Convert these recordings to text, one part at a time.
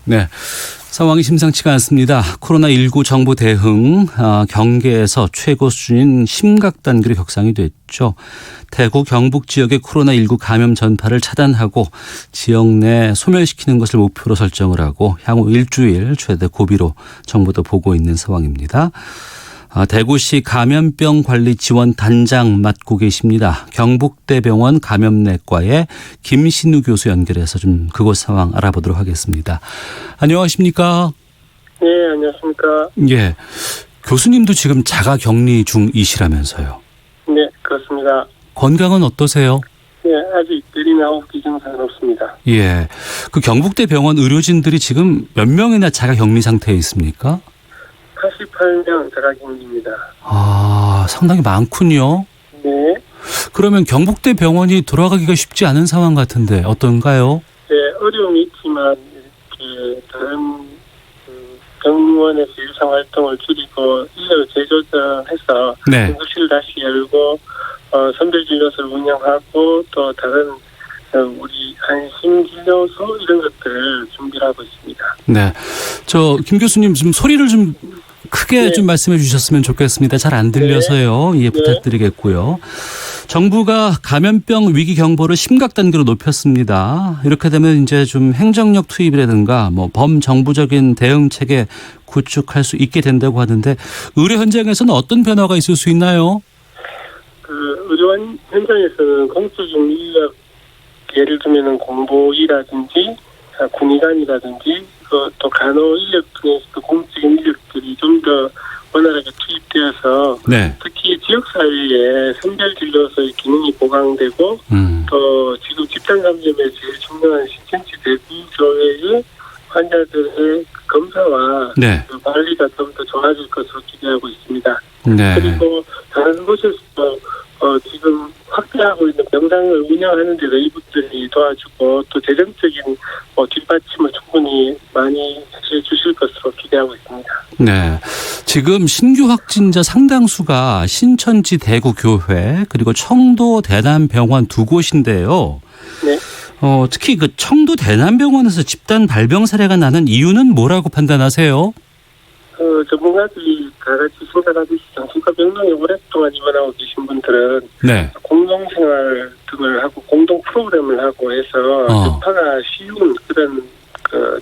네, 상황이 심상치가 않습니다. 코로나19 정부 대응 경계에서 최고 수준인 심각 단계로 격상이 됐죠. 대구 경북 지역의 코로나19 감염 전파를 차단하고 지역 내 소멸시키는 것을 목표로 설정을 하고 향후 일주일 최대 고비로 정부도 보고 있는 상황입니다. 대구시 감염병 관리 지원 단장 맡고 계십니다. 경북대병원 감염내과의 김신우 교수 연결해서 좀 그곳 상황 알아보도록 하겠습니다. 안녕하십니까? 네, 안녕하십니까? 예, 교수님도 지금 자가 격리 중이시라면서요? 네, 그렇습니다. 건강은 어떠세요? 네, 아직 내리나올 증상은 없습니다. 예, 그 경북대병원 의료진들이 지금 몇 명이나 자가 격리 상태에 있습니까? 88명 자가격리입니다. 상당히 많군요. 네. 그러면 경북대병원이 돌아가기가 쉽지 않은 상황 같은데 어떤가요? 네, 어려움이 있지만 이렇게 다른 병원에서 일상 활동을 줄이고 인력을 재조정해서 네. 응급실을 다시 열고 선별진료소를 운영하고 또 다른 우리 안심진료소 이런 것들을 준비를 하고 있습니다. 네, 김 교수님 좀 소리를 좀 크게 네. 좀 말씀해 주셨으면 좋겠습니다. 잘 안 들려서요. 예, 부탁드리겠고요. 정부가 감염병 위기 경보를 심각 단계로 높였습니다. 이렇게 되면 이제 좀 행정력 투입이라든가 뭐 범정부적인 대응 체계 구축할 수 있게 된다고 하는데 의료 현장에서는 어떤 변화가 있을 수 있나요? 의료 현장에서는 공적인 인력, 예를 들면 공보이라든지 군의관이라든지 또 간호 인력 중에서도 공적인 인력들이 좀 더 원활하게 투입되어서 네. 특히 지역사회에 선별진료소의 기능이 보강되고 또 지금 집단감염에 제일 중요한 신천지 대구교회의 환자들의 검사와 네. 관리가 좀 더 좋아질 것으로 기대하고 있습니다. 네. 그리고 다른 곳에서도 지금 확대하고 있는 병상을 운영하는 데도 이분들이 도와주고 또 재정적인 뒷받침을 충분히 많이 해 주실 것으로 기대하고 있습니다. 네, 지금 신규 확진자 상당수가 신천지 대구교회 그리고 청도 대남병원 두 곳인데요. 네. 특히 그 청도 대남병원에서 집단 발병 사례가 나는 이유는 뭐라고 판단하세요? 전문가들이 다 같이 생각하듯이 정신과 병동에 오랫동안 입원하고 계신 분들은 네. 공동생활 등을 하고 공동 프로그램을 하고 해서 접하가 쉬운 그런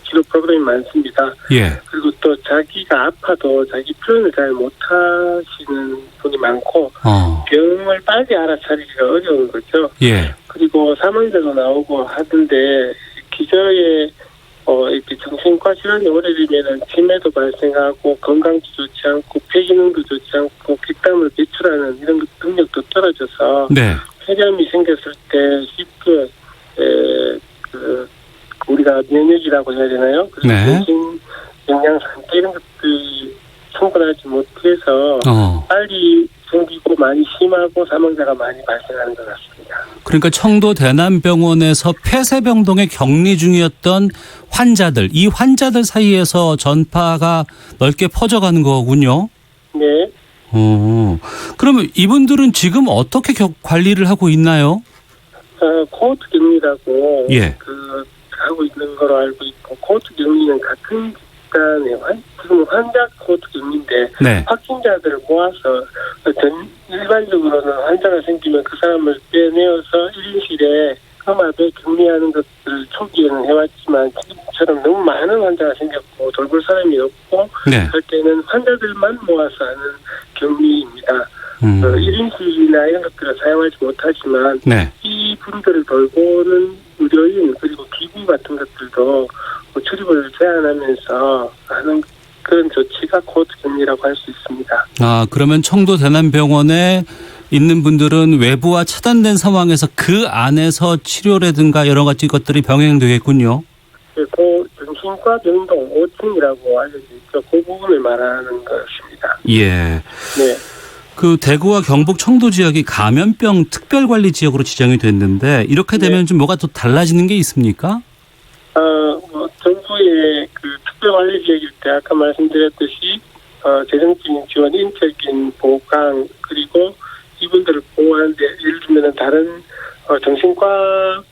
치료 프로그램이 많습니다. 예. 그리고 또 자기가 아파도 자기 표현을 잘 못하시는 분이 많고 병을 빨리 알아차리기가 어려운 거죠. 예. 그리고 사망자도 나오고 하던데 기저에 이렇게 정신과 질환이 오래되면 치매도 발생하고 건강도 좋지 않고 폐기능도 좋지 않고 객담을 배출하는 이런 능력도 떨어져서 네. 폐렴이 생겼을 때 쉽게 우리가 면역이라고 해야 되나요? 네. 정신 영양 상태 이런 것들이 충분하지 못해서 빨리 생기고 많이 심하고 사망자가 많이 발생하는 것 같습니다. 그러니까 청도 대남병원에서 폐쇄병동에 격리 중이었던 환자들, 이 환자들 사이에서 전파가 넓게 퍼져가는 거군요. 네. 그러면 이분들은 지금 어떻게 관리를 하고 있나요? 코호트 격리라고 예. 하고 있는 거로 알고 있고 코호트 격리는 같은 집단의 지금 환자 코호트 격리인데 네. 확진자들을 모아서 일반적으로는 환자가 생기면 그 사람을 빼내어서 1인실에 험하게 격리하는 것들을 초기에는 해왔지만 지금처럼 너무 많은 환자가 생겼고 돌볼 사람이 없고 네. 할 때는 환자들만 모아서 하는 격리입니다. 1인실이나 이런 것들을 사용하지 못하지만 네. 이 분들을 돌보는 의료인 그리고 기구 같은 것들도 출입을 제한하면서 하는 그런 조치가 코호트 격리라고 할 수 있습니다. 그러면 청도 대남병원에 있는 분들은 외부와 차단된 상황에서 그 안에서 치료라든가 여러 가지 것들이 병행되겠군요. 그리고 정신과 병동 5층이라고 알려져 있죠. 그 부분을 말하는 것입니다. 예. 네. 그 대구와 경북 청도 지역이 감염병 특별관리 지역으로 지정이 됐는데 이렇게 되면 좀 뭐가 또 달라지는 게 있습니까? 정부의 특별관리 지역일 때 아까 말씀드렸듯이 재정적인 지원, 인적인 보강 그리고 이분들을 보호하는데 예를 들면 다른 정신과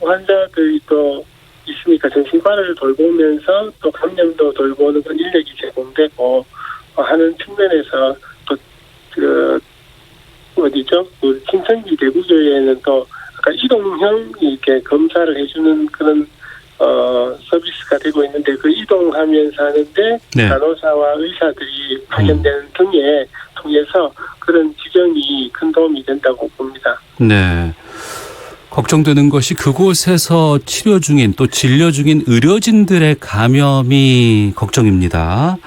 환자들이 또 있으면 있으니까 정신과를 돌보면서 또 감염도 돌보는 그런 인력이 제공되고 하는 측면에서 또 어디죠? 그 신천지 대구교회에는 또 아까 이동형 이렇게 검사를 해주는 그런 서비스가 되고 있는데 그 이동하면서 하는데 네. 간호사와 의사들이 파견되는 등에 통해서 그런 지정이 큰 도움이 된다고 봅니다. 네. 걱정되는 것이 그곳에서 치료 중인 또 진료 중인 의료진들의 감염이 걱정입니다.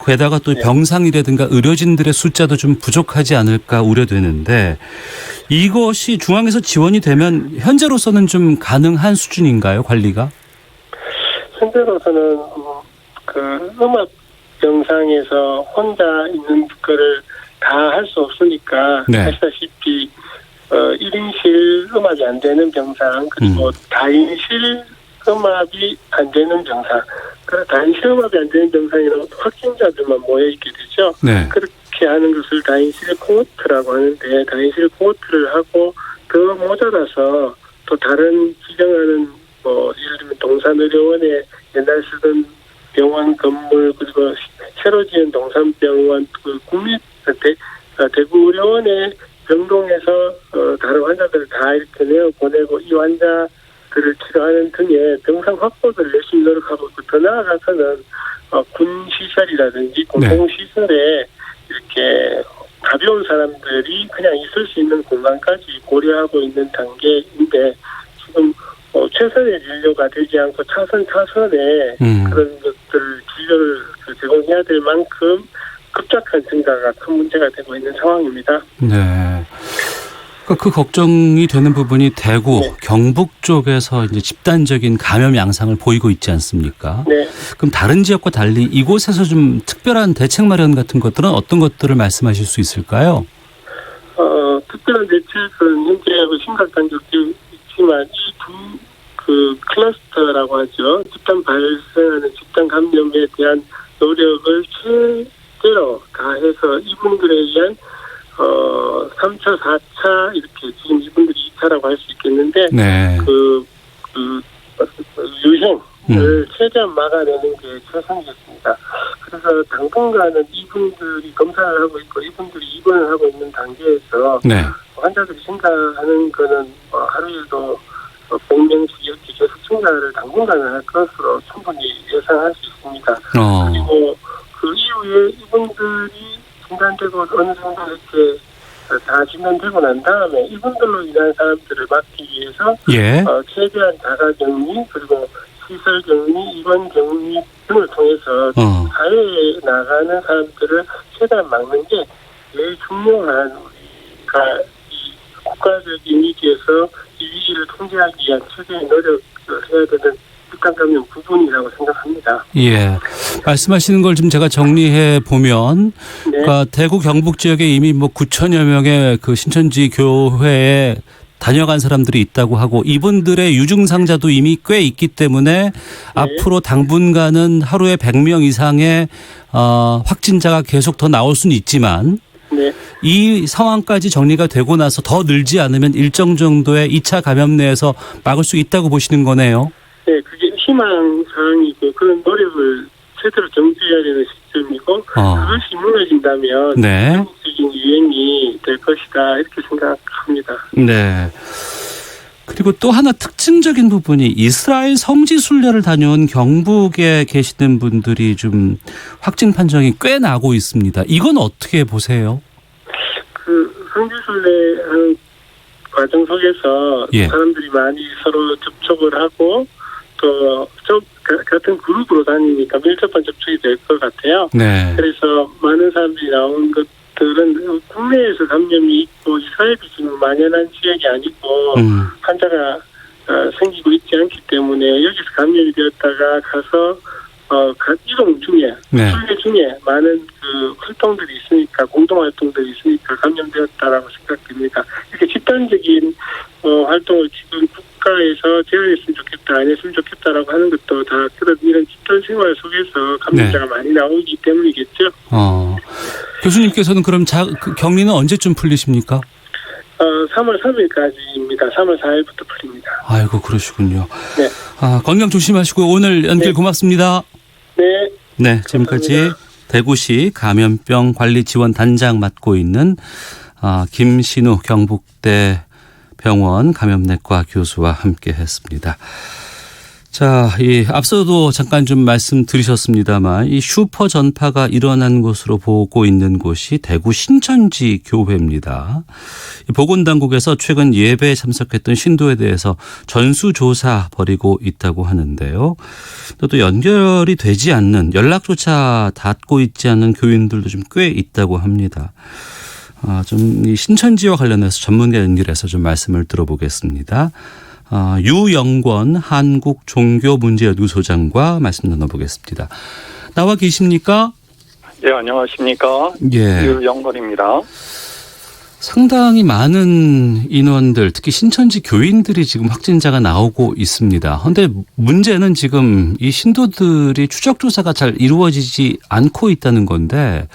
게다가 또 병상이라든가 의료진들의 숫자도 좀 부족하지 않을까 우려되는데 이것이 중앙에서 지원이 되면 현재로서는 좀 가능한 수준인가요, 관리가? 현재로서는 그 음악 병상에서 혼자 있는 거를 다 할 수 없으니까 네. 아시다시피 1인실 음압이 안 되는 병상 그리고 다인실 음압이 안 되는 병상 그 다인실 음압이 안 되는 병상에는 확진자들만 모여 있게 되죠. 네. 그렇게 하는 것을 다인실 코호트라고 하는데 다인실 코호트를 하고 더 모자라서 또 다른 지정하는 예를 들면 동산의료원에 옛날 쓰던 병원 건물 그리고 새로 지은 동산병원 그 국립 대구의료원에 병동에서 다른 환자들을 다 이렇게 내어보내고 이 환자들을 치료하는 등의 병상 확보를 열심히 노력하고 있고 더 나아가서는 군 시설이라든지 공공시설에 이렇게 가벼운 사람들이 그냥 있을 수 있는 공간까지 고려하고 있는 단계인데 지금 최선의 진료가 되지 않고 차선에 그런 것들 진료를 제공해야 될 만큼 급작한 증가가 큰 문제가 되고 있는 상황입니다. 네. 그러니까 그 걱정이 되는 부분이 대구, 네. 경북 쪽에서 이제 집단적인 감염 양상을 보이고 있지 않습니까? 네. 그럼 다른 지역과 달리 이곳에서 좀 특별한 대책 마련 같은 것들은 어떤 것들을 말씀하실 수 있을까요? 특별한 대책은 현재 심각 단계도 있지만 이 두 클러스터라고 하죠. 집단 발생하는 집단 감염에 대한 노력을 최대로 다해서 이분들에 의한 3차, 4차 이렇게 지금 이분들이 2차라고 할 수 있겠는데 네. 유행을 최대한 막아내는 게 최선이겠습니다. 그래서 당분간은 이분들이 검사를 하고 있고 이분들이 입원을 하고 있는 단계에서 네. 환자들이 증가하는 거는 하루에도 100명씩 이렇게 계속 증가를 당분간은 할 것으로 충분히 예상할 수 있습니다. 그리고 그 이후에 이분들이 진단되고 어느 정도 이렇게 다 진단되고 난 다음에 이분들로 인한 사람들을 막기 위해서 예. 최대한 자가격리 그리고 시설격리, 입원격리 등을 통해서 사회에 나가는 사람들을 최대한 막는 게 제일 중요한 우리가 이 국가적인 위기에서 이 위기를 통제하기 위한 최대의 노력을 해야 되는 집단 감염 부분이라고 생각합니다. 예. 말씀하시는 걸 좀 제가 정리해 보면, 네. 그러니까 대구 경북 지역에 이미 9천여 명의 그 신천지 교회에 다녀간 사람들이 있다고 하고 이분들의 유증상자도 이미 꽤 있기 때문에 앞으로 당분간은 하루에 100명 이상의 확진자가 계속 더 나올 수는 있지만 네. 이 상황까지 정리가 되고 나서 더 늘지 않으면 일정 정도의 2차 감염 내에서 막을 수 있다고 보시는 거네요. 네, 그게 희망사항이고 그런 노력을 제대로 정지해야 되는 시점이고 그것이 무너진다면 네. 전국적인 유행이 될 것이다 이렇게 생각합니다. 네. 그리고 또 하나 특징적인 부분이 이스라엘 성지 순례를 다녀온 경북에 계시는 분들이 좀 확진 판정이 꽤 나고 있습니다. 이건 어떻게 보세요? 그 성지 순례하는 과정 속에서 사람들이 많이 서로 접촉을 하고 또 같은 그룹으로 다니니까 밀접한 접촉이 될 것 같아요. 네. 그래서 많은 사람들이 나온 것들은 국내에서 감염이 있고 이스라엘이 지금 만연한 지역이 아니고 환자가 생기고 있지 않기 때문에 여기서 감염이 되었다가 가서 이동 중에 순례 중에 많은 그 활동들이 있으니까 공동 활동들이 있으니까 감염되었다라고 생각됩니다. 이렇게 집단적인 활동을 지금 국가에서 제한했으면 좋겠다, 안 했으면 좋겠다라고 하는 것도 다 그런 이런 집단 생활 속에서 감염자가 많이 나오기 때문이겠죠. 교수님께서는 그럼 그 격리는 언제쯤 풀리십니까? 3월 3일까지입니다. 3월 4일부터 풀립니다. 아이고, 그러시군요. 네. 건강 조심하시고 오늘 연결 네. 고맙습니다. 네. 네, 지금까지 감사합니다. 대구시 감염병 관리 지원 단장 맡고 있는 김신우 경북대 병원 감염내과 교수와 함께 했습니다. 자, 앞서도 잠깐 좀 말씀드리셨습니다만 이 슈퍼 전파가 일어난 것으로 보고 있는 곳이 대구 신천지 교회입니다. 보건당국에서 최근 예배에 참석했던 신도에 대해서 전수조사 벌이고 있다고 하는데요. 또 연결이 되지 않는, 연락조차 닿고 있지 않는 교인들도 좀 꽤 있다고 합니다. 좀 이 신천지와 관련해서 전문가 연결해서 좀 말씀을 들어보겠습니다. 유영권 한국종교문제연구소장과 말씀 나눠보겠습니다. 나와 계십니까? 예, 안녕하십니까. 예. 유영건입니다. 상당히 많은 인원들, 특히 신천지 교인들이 지금 확진자가 나오고 있습니다. 그런데 문제는 지금 이 신도들이 추적조사가 잘 이루어지지 않고 있다는 건데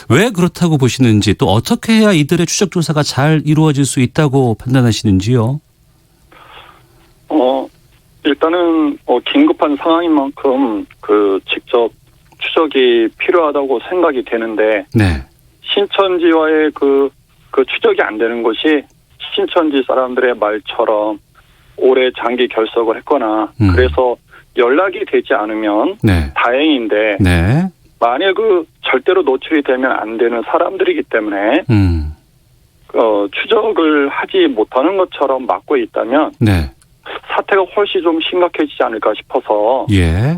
왜 그렇다고 보시는지, 또 어떻게 해야 이들의 추적조사가 잘 이루어질 수 있다고 판단하시는지요? 일단은 긴급한 상황인 만큼 직접 추적이 필요하다고 생각이 되는데, 네. 신천지와의 그 추적이 안 되는 것이 신천지 사람들의 말처럼 오래 장기 결석을 했거나 그래서 연락이 되지 않으면 네. 다행인데, 네. 만약 절대로 노출이 되면 안 되는 사람들이기 때문에 추적을 하지 못하는 것처럼 막고 있다면 네. 사태가 훨씬 좀 심각해지지 않을까 싶어서 예.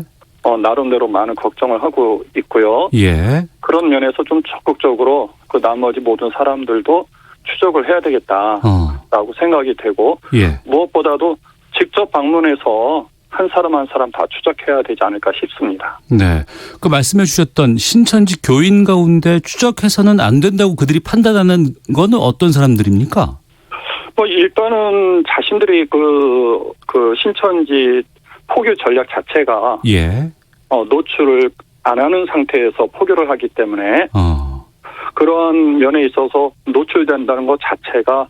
나름대로 많은 걱정을 하고 있고요. 예. 그런 면에서 좀 적극적으로 나머지 모든 사람들도 추적을 해야 되겠다라고 생각이 되고, 예. 무엇보다도 직접 방문해서 한 사람 한 사람 다 추적해야 되지 않을까 싶습니다. 네. 그 말씀해 주셨던 신천지 교인 가운데 추적해서는 안 된다고 그들이 판단하는 거는 어떤 사람들입니까? 일단은 자신들이 그 신천지 포교 전략 자체가 예. 노출을 안 하는 상태에서 포교를 하기 때문에 그러한 면에 있어서 노출된다는 것 자체가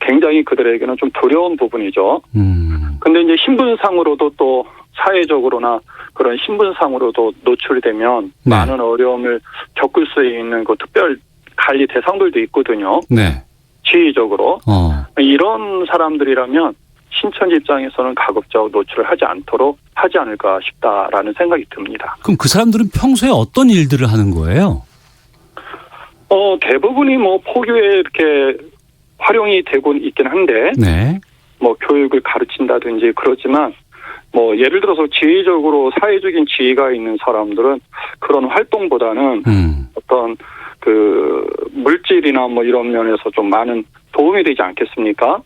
굉장히 그들에게는 좀 두려운 부분이죠. 근데 이제 신분상으로도 또 사회적으로나 그런 신분상으로도 노출이 되면 네. 많은 어려움을 겪을 수 있는 그 특별 관리 대상들도 있거든요. 네. 지휘적으로. 이런 사람들이라면 신천지 입장에서는 가급적 노출을 하지 않도록 하지 않을까 싶다라는 생각이 듭니다. 그럼 그 사람들은 평소에 어떤 일들을 하는 거예요? 대부분이 포교에 이렇게 활용이 되고 있긴 한데, 네. 교육을 가르친다든지 그렇지만, 예를 들어서 지휘적으로 사회적인 지위가 있는 사람들은 그런 활동보다는 어떤 물질이나 이런 면에서 좀 많은 도움이 되지 않겠습니까?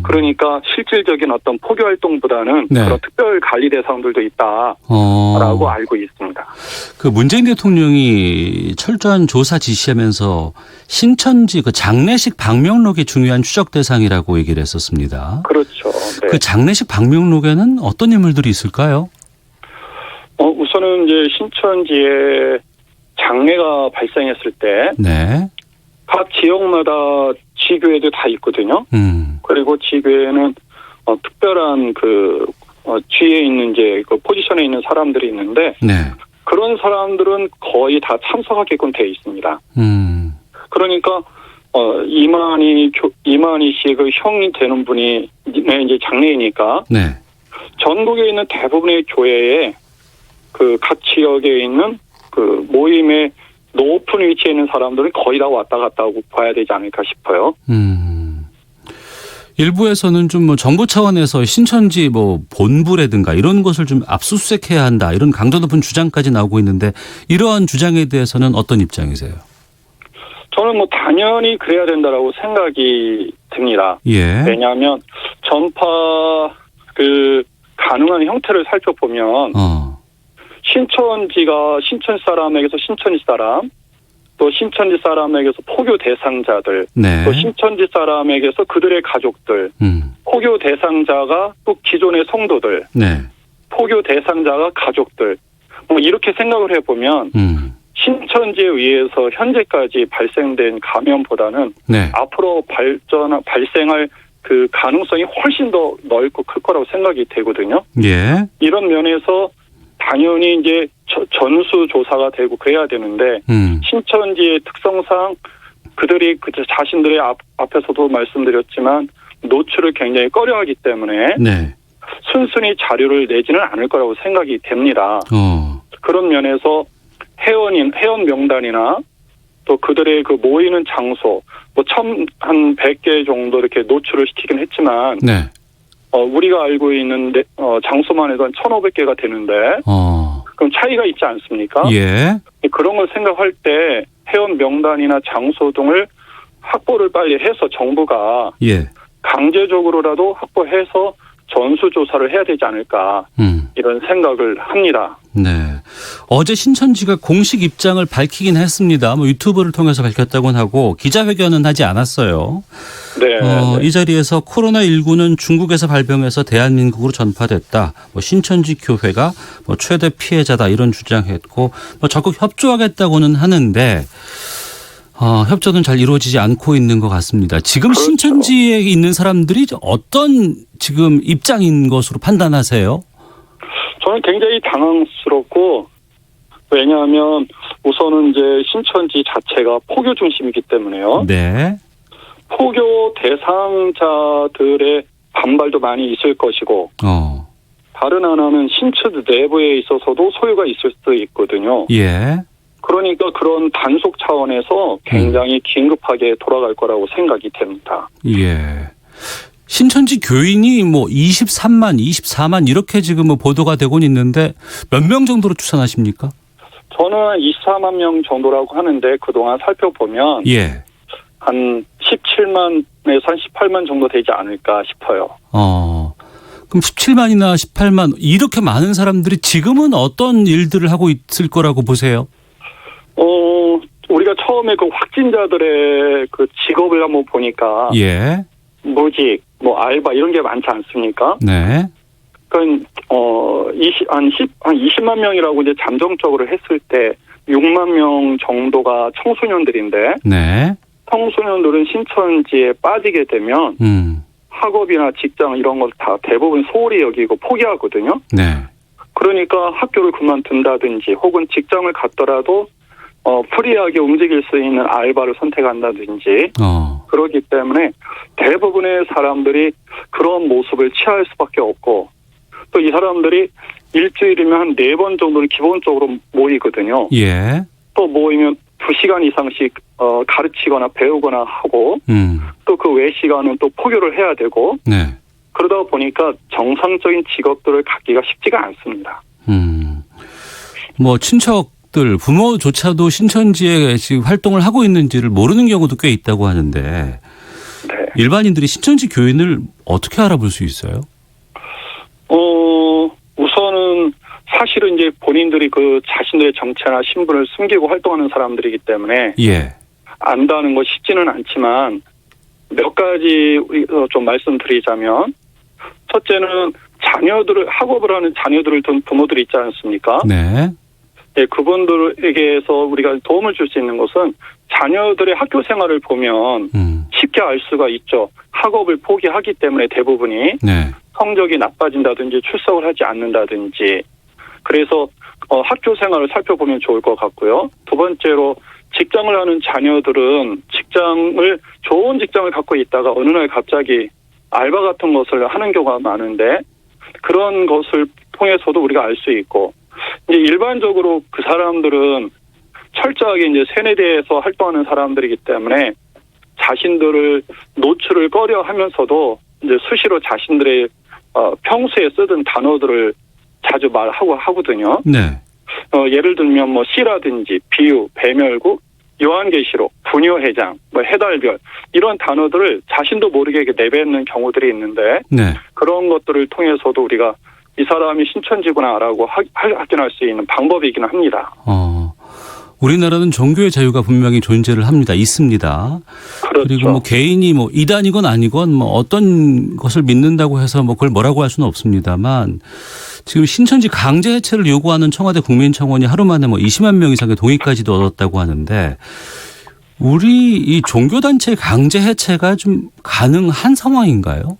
그러니까 실질적인 어떤 포교 활동보다는 네. 그런 특별 관리 대상들도 있다라고 알고 있습니다. 그 문재인 대통령이 철저한 조사 지시하면서 신천지 그 장례식 방명록이 중요한 추적 대상이라고 얘기를 했었습니다. 그렇죠. 네. 그 장례식 방명록에는 어떤 인물들이 있을까요? 우선은 이제 신천지에 장례가 발생했을 때 네. 각 지역마다 지교회도 다 있거든요. 그리고 지교회는 특별한 지위에 있는 포지션에 있는 사람들이 있는데, 네. 그런 사람들은 거의 다 참석하게끔 되어 있습니다. 그러니까 이만희 씨의 그 형이 되는 분이 이제 장례이니까 네. 전국에 있는 대부분의 교회에 각 지역에 있는 모임의 높은 위치에 있는 사람들은 거의 다 왔다 갔다 하고 봐야 되지 않을까 싶어요. 일부에서는 좀 정부 차원에서 신천지 본부라든가 이런 것을 좀 압수수색해야 한다, 이런 강도 높은 주장까지 나오고 있는데, 이러한 주장에 대해서는 어떤 입장이세요? 저는 당연히 그래야 된다라고 생각이 듭니다. 예. 왜냐하면 전파 가능한 형태를 살펴보면 신천지가 신천지 사람에게서 신천지 사람, 또 신천지 사람에게서 포교 대상자들, 네. 또 신천지 사람에게서 그들의 가족들, 포교 대상자가 또 기존의 성도들, 네. 포교 대상자가 가족들, 이렇게 생각을 해보면 신천지에 의해서 현재까지 발생된 감염보다는 네. 앞으로 발생할 그 가능성이 훨씬 더 넓고 클 거라고 생각이 되거든요. 예. 이런 면에서 당연히 이제 전수조사가 되고 그래야 되는데 신천지의 특성상 그들이 그 자신들의 앞에서도 말씀드렸지만 노출을 굉장히 꺼려하기 때문에 네. 순순히 자료를 내지는 않을 거라고 생각이 됩니다. 그런 면에서 회원 명단이나 또 그들의 그 모이는 장소 뭐 한 100개 정도 이렇게 노출을 시키긴 했지만 네. 우리가 알고 있는 장소만 해도 한 1,500개가 되는데 그럼 차이가 있지 않습니까? 예. 그런 걸 생각할 때 회원 명단이나 장소 등을 확보를 빨리 해서 정부가 예. 강제적으로라도 확보해서 전수조사를 해야 되지 않을까 이런 생각을 합니다. 네. 어제 신천지가 공식 입장을 밝히긴 했습니다. 뭐 유튜브를 통해서 밝혔다고는 하고 기자회견은 하지 않았어요. 네. 이 자리에서 코로나19는 중국에서 발병해서 대한민국으로 전파됐다. 뭐 신천지 교회가 뭐 최대 피해자다 이런 주장했고 뭐 적극 협조하겠다고는 하는데 협조는 잘 이루어지지 않고 있는 것 같습니다. 지금 그렇죠. 신천지에 있는 사람들이 어떤 지금 입장인 것으로 판단하세요? 저는 굉장히 당황스럽고 왜냐하면 우선은 이제 신천지 자체가 포교 중심이기 때문에요. 네. 포교 대상자들의 반발도 많이 있을 것이고 다른 하나는 신천지 내부에 있어서도 소요가 있을 수도 있거든요. 예. 그러니까 그런 단속 차원에서 굉장히 긴급하게 돌아갈 거라고 생각이 됩니다. 예. 신천지 교인이 뭐 23만, 24만 이렇게 지금 뭐 보도가 되고 있는데 몇 명 정도로 추산하십니까? 저는 24만 명 정도라고 하는데 그동안 살펴보면 예. 한 17만에서 한 18만 정도 되지 않을까 싶어요. 그럼 17만이나 18만 이렇게 많은 사람들이 지금은 어떤 일들을 하고 있을 거라고 보세요? 우리가 처음에 그 확진자들의 그 직업을 한번 보니까 예. 무직, 뭐 알바 이런 게 많지 않습니까? 네. 그러니까 한 20만 명이라고 이제 잠정적으로 했을 때 6만 명 정도가 청소년들인데 네. 청소년들은 신천지에 빠지게 되면 학업이나 직장 이런 걸 다 대부분 소홀히 여기고 포기하거든요. 네. 그러니까 학교를 그만둔다든지 혹은 직장을 갔더라도 프리하게 움직일 수 있는 알바를 선택한다든지 그렇기 때문에 대부분의 사람들이 그런 모습을 취할 수밖에 없고 또 이 사람들이 일주일이면 한 4번 정도는 기본적으로 모이거든요. 예. 또 모이면 2시간 이상씩 가르치거나 배우거나 하고 또 그 외 시간은 또 포교를 해야 되고 네. 그러다 보니까 정상적인 직업들을 갖기가 쉽지가 않습니다. 뭐 친척들 부모조차도 신천지에 지금 활동을 하고 있는지를 모르는 경우도 꽤 있다고 하는데 네. 일반인들이 신천지 교인을 어떻게 알아볼 수 있어요? 우선은 사실은 이제 본인들이 그 자신들의 정체나 신분을 숨기고 활동하는 사람들이기 때문에 예. 안다는 거 쉽지는 않지만 몇 가지 좀 말씀드리자면 첫째는 학업을 하는 자녀들을 둔 부모들이 있지 않습니까? 네. 네, 그분들에게서 우리가 도움을 줄 수 있는 것은 자녀들의 학교 생활을 보면 쉽게 알 수가 있죠. 학업을 포기하기 때문에 대부분이 네. 성적이 나빠진다든지 출석을 하지 않는다든지 그래서 학교 생활을 살펴보면 좋을 것 같고요. 두 번째로 직장을 하는 자녀들은 좋은 직장을 갖고 있다가 어느 날 갑자기 알바 같은 것을 하는 경우가 많은데 그런 것을 통해서도 우리가 알 수 있고 이제 일반적으로 그 사람들은 철저하게 이제 세뇌대에서 활동하는 사람들이기 때문에 자신들을 노출을 꺼려 하면서도 이제 수시로 자신들의 평소에 쓰던 단어들을 자주 말하고 하거든요. 네. 예를 들면 뭐 씨라든지 비유, 배멸구, 요한계시록, 분유회장, 뭐 해달별 이런 단어들을 자신도 모르게 내뱉는 경우들이 있는데 네. 그런 것들을 통해서도 우리가 이 사람이 신천지구나라고 확인할 수 있는 방법이기는 합니다. 우리나라는 종교의 자유가 분명히 존재를 합니다. 있습니다. 그렇죠. 그리고 뭐 개인이 뭐 이단이건 아니건 뭐 어떤 것을 믿는다고 해서 뭐 그걸 뭐라고 할 수는 없습니다만 지금 신천지 강제 해체를 요구하는 청와대 국민청원이 하루 만에 20만 명 이상의 동의까지도 얻었다고 하는데 우리 이 종교단체 강제 해체가 좀 가능한 상황인가요?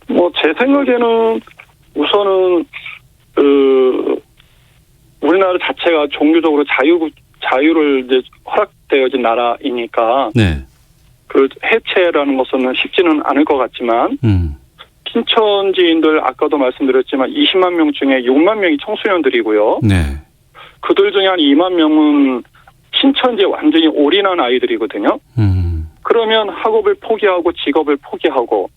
제 생각에는 우선은 우리나라 자체가 종교적으로 자유를 이제 허락되어진 나라이니까 네. 그 해체라는 것은 쉽지는 않을 것 같지만 신천지인들 아까도 말씀드렸지만 20만 명 중에 6만 명이 청소년들이고요. 네. 그들 중에 한 2만 명은 신천지에 완전히 올인한 아이들이거든요. 그러면 학업을 포기하고 직업을 포기하고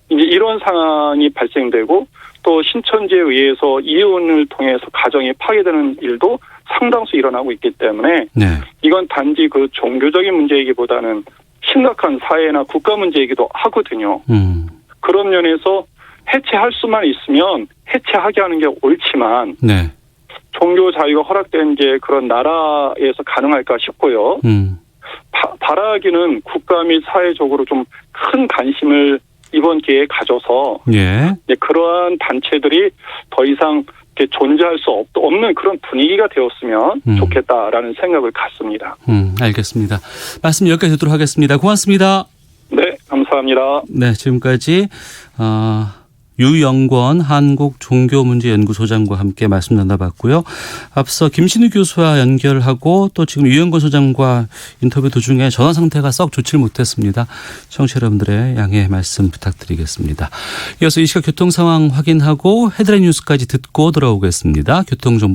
이제 이런 상황이 발생되고 또 신천지에 의해서 이혼을 통해서 가정이 파괴되는 일도 상당수 일어나고 있기 때문에 네. 이건 단지 그 종교적인 문제이기보다는 심각한 사회나 국가 문제이기도 하거든요. 그런 면에서 해체할 수만 있으면 해체하게 하는 게 옳지만 네. 종교 자유가 허락된 게 그런 나라에서 가능할까 싶고요. 바라기는 국가 및 사회적으로 좀 큰 관심을 이번 기회에 가져서 예. 그러한 단체들이 더 이상 존재할 수 없는 그런 분위기가 되었으면 좋겠다라는 생각을 갖습니다. 알겠습니다. 말씀 여기까지 듣도록 하겠습니다. 고맙습니다. 네, 감사합니다. 네, 지금까지 유영권 한국종교문제연구소장과 함께 말씀 나눠봤고요. 앞서 김신우 교수와 연결하고 또 지금 유영권 소장과 인터뷰 도중에 전화 상태가 썩 좋지 못했습니다. 청취자 여러분들의 양해 말씀 부탁드리겠습니다. 이어서 이 시각 교통 상황 확인하고 헤드라인 뉴스까지 듣고 돌아오겠습니다. 교통정보